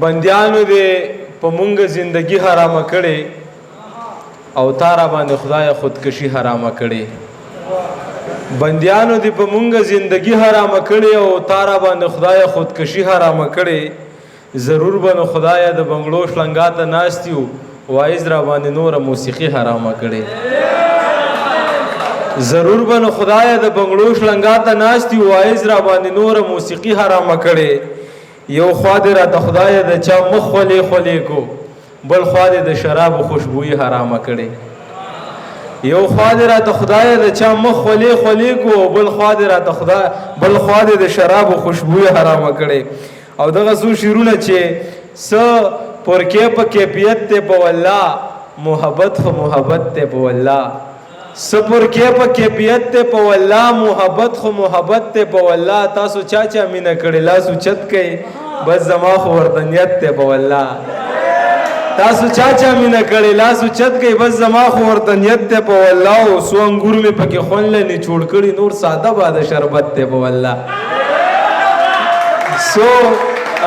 بندیانو دې په مونږ زندگی حرامه کړې او تا را باندې خدای خودکشي حرامه کړې. بندیانو دې په مونږ زندگی حرامه کړې او تا را باندې خدای خودکشي حرامه کړې. ضرور به نو خدای د بنګلو شلنګا ته ناست یو وایز را باندې نوره موسیقي حرامه کړې. ضرور به نو خدای د بنګلو شلنګا ته ناست یو وایز را باندې نوره موسیقي حرامه کړې. یو خوا دې راته خدای د چا مخ خولې خولې کو بل خوا دې د شرابو خوشبويي حرامه کړې. یو خوا دې راته خدای د چا مخ خولې خولې کو بل خوا دې د شرابو خوشبويي حرامه کړې. او دغه څو شعرونه چې څه پرکې په کیفیت ته په والله محبت خو محبت ته په والله سپر کې په کیفیت ته په والله محبت خو محبت ته په والله. تاسو چا چا مینه کړې لاس اوچت کړئ بس زما خو ورته نیت ته په والله. تاسو چا چا مینه کړې لاس اوچت کړئ بس زما خو ورته نیت ته په والله. او څو انګور مې پکې خوړلې نه چوړ کړي نور ساده باده شربت ته په والله. څو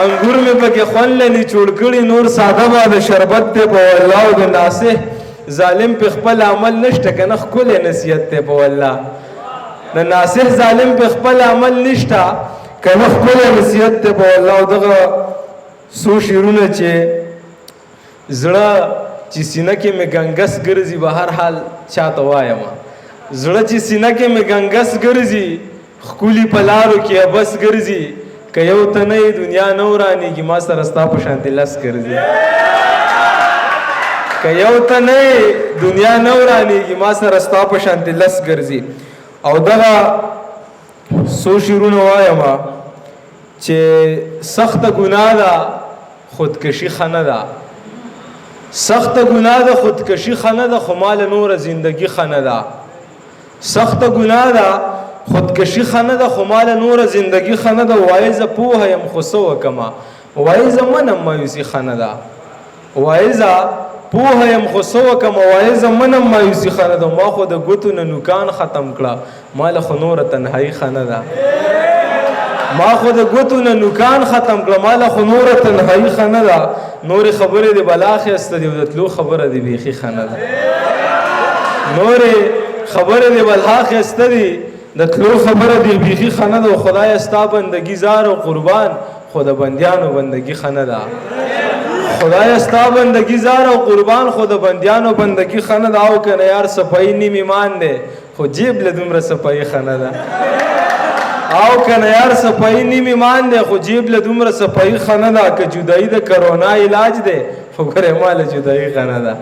انګور مې پکې خوړلې نه چوړ کړي نور ساده باده شربت ته په والله. او د ناصح ظالم په خپل عمل نشته کنه خپل نصیحت ته په والله. د ناصح ظالم په خپل عمل نشته کنه خپل نصیحت ته په والله. او دغه سو شیرونه چې زړه چې سینه کې مې ګنګس ګرځي به هر حال چاته وایم. زړه چې سینه کې مې ګنګس ګرځي خولي په لارو کې بس ګرځي که یو تنه دنیا نه ورانېږي ما سره ستا په شانتې لس ګرځي. که یو ته نه دنیا نه ورانېږي ما سره ستا په شانتې لس ګرځي. او دغه څو شعرونه وایم چې سخته ګناه ده خودکشي ښه نه ده. سخته ګناه ده خودکشي ښه نه ده خو مال نوره زندگی ښه نه ده. سخته ګناه ده خودکشي ښه نه ده خو مال نوره زندگی ښه نه ده. وایي زه پوهه یم خو څه وکمه وایي زه منم مایوسي ښه نه ده. وایي زه پوهه یم خو څه وکمه وایي زه منم مایوسي ښه نه ده. ما خو د ګوتو نه نوکان ختم کړه ماله خو نوره تنهایي ښه نه ده. ما خو د ګوتو نه نوکان ختم کړه ماله خو نوره تنهایي ښه نه ده. نورې خبرې دې بلا اخیسته دي او د تلو خبره دې بیخي ښه نه ده. نورې خبرې دې بلا اخیسته دي د تلو خبره دې بیخي ښه نه ده. خدای ستا بندګي زار او قربان خو د بندیانو بندګي ښه نه ده. خدای ستا بندگی زار او قربان خو د بندیانو بندگی ښه نه ده. او کنه یار صفایي نیم ایمان دی خو جیب له دومره صفایي ښه نه ده. او کنه یار صفایي نیم ایمان دی خو جیب له دومره صفایي ښه نه ده. که جدایي د کرونا علاج دی خو ګورې ماله جدایي ښه نه ده.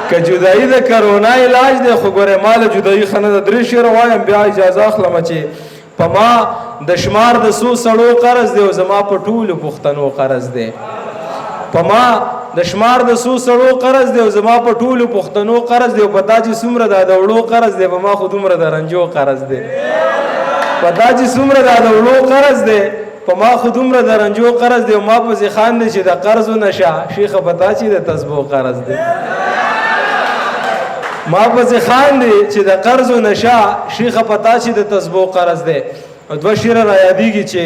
که جدایي د کرونا علاج دی خو ګورې ماله جدایي ښه نه ده. درې شعر وایم بیا اجازه اخلم چې په ما د شمار د څو سړو قرض دی او زما په ټولو پښتنو قرض دی. په ما د شمار د څو سړو قرض دی او زما په ټولو پښتنو قرض دی. او په تا چې څومره دا د وړو قرض دی په ما خو دومره د رنجو قرض دی. په تا چې څومره دا د وړو قرض دی په ما خو دومره د رنجو قرض دی. او ما پسې خاندې چې د قرض و نشه شیخه په تا چې د تسبو قرض دی. ما پسې خاندې چې د قرض و نشه شیخه په تا چې د تسبو قرض دی. او دوه شعره را یادېږي چې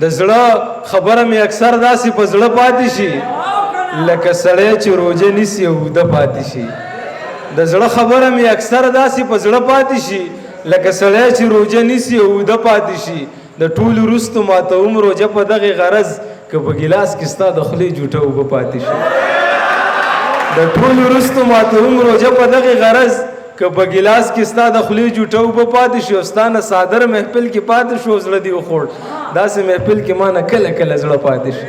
د زړه خبره مې اکثر داسې په زړه پاتې شي لکه سړی چې روژه نیسي او اوده پاتې شي. د زړه خبره مې اکثر داسې په زړه پاتې شي لکه سړی چې روژه نیسي او اوده پاتې شي. د ټولو وروستو ماته هم روژه په دغې غرض که په ګیلاس کې ستا د خولې جوټه اوبه پاتې شي. د ټولو وروستو ماته هم روژه په دغې غرض که په ګیلاس کې ستا د خولې جوټه اوبه پاتې شي. او ستا نه صادر محفل کې پاتې شو زړه دې وخوړ داسې محفل کې ما نه کله کله زړه پاتې شي.